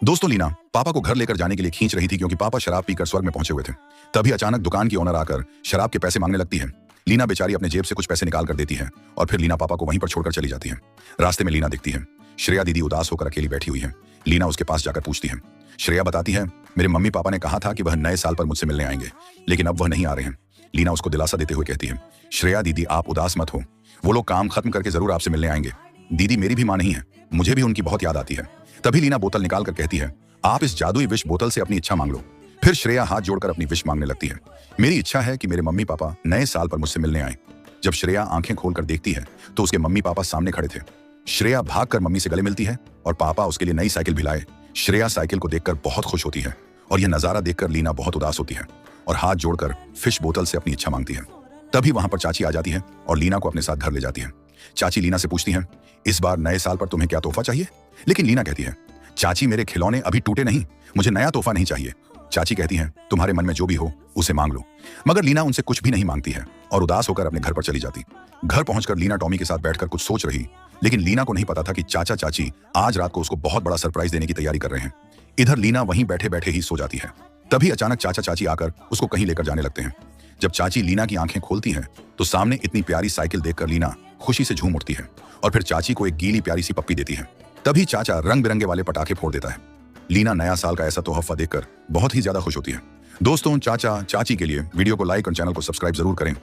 दोस्तों, लीना पापा को घर लेकर जाने के लिए खींच रही थी क्योंकि पापा शराब पीकर स्वर्ग में पहुंचे हुए थे। तभी अचानक दुकान की ओनर आकर शराब के पैसे मांगने लगती है। लीना बेचारी अपने जेब से कुछ पैसे निकाल कर देती है और फिर लीना पापा को वहीं पर छोड़कर चली जाती है। रास्ते में लीना दिखती है। श्रेया दीदी उदास होकर अकेली बैठी हुई है। लीना उसके पास जाकर पूछती है। श्रेया बताती है, मेरे मम्मी पापा ने कहा था कि वह नए साल पर मुझसे मिलने आएंगे, लेकिन अब वह नहीं आ रहे हैं। लीना उसको दिलासा देते हुए कहती है, श्रेया दीदी आप उदास मत हो, वो लोग काम खत्म करके जरूर आपसे मिलने आएंगे। दीदी मेरी भी माँ नहीं है, मुझे भी उनकी बहुत याद आती है। तभी लीना बोतल निकाल कर कहती है, आप इस जादुई विश बोतल से अपनी इच्छा मांग लो। फिर श्रेया हाथ जोड़कर अपनी विश मांगने लगती है। मेरी इच्छा है कि मेरे मम्मी पापा नए साल पर मुझसे मिलने आए। जब श्रेया आंखें खोलकर देखती है तो उसके मम्मी पापा सामने खड़े थे। श्रेया भागकर मम्मी से गले मिलती है और पापा उसके लिए नई साइकिल भी लाए। श्रेया साइकिल को देखकर बहुत खुश होती है और यह नजारा देखकर लीना बहुत उदास होती है और हाथ जोड़कर फिश बोतल से अपनी इच्छा मांगती है। तभी वहां पर चाची आ जाती है और लीना को अपने साथ घर ले जाती है। चाची लीना से पूछती है, इस बार नए साल पर तुम्हें क्या तोहफा चाहिए? लेकिन लीना कहती है, चाची मेरे खिलौने अभी टूटे नहीं, मुझे नया तोहफा नहीं चाहिए। चाची कहती है, तुम्हारे मन में जो भी हो उसे मांग लो। मगर लीना उनसे कुछ भी नहीं मांगती है और उदास होकर अपने घर पर चली जाती। घर पहुंचकर लीना टॉमी के साथ बैठकर कुछ सोच रही, लेकिन लीना को नहीं पता था कि चाचा चाची आज रात को उसको बहुत बड़ा सरप्राइज देने की तैयारी कर रहे हैं। इधर लीना वहीं बैठे बैठे ही सो जाती है। तभी अचानक चाचा चाची आकर उसको कहीं लेकर जाने लगते हैं। जब चाची लीना की आंखें खोलती हैं तो सामने इतनी प्यारी साइकिल देखकर लीना खुशी से झूम उठती है और फिर चाची को एक गीली प्यारी सी पप्पी देती है। तभी चाचा रंग बिरंगे वाले पटाखे फोड़ देता है। लीना नया साल का ऐसा तोहफा देखकर बहुत ही ज्यादा खुश होती है। दोस्तों, चाचा चाची के लिए वीडियो को लाइक और चैनल को सब्सक्राइब जरूर करें।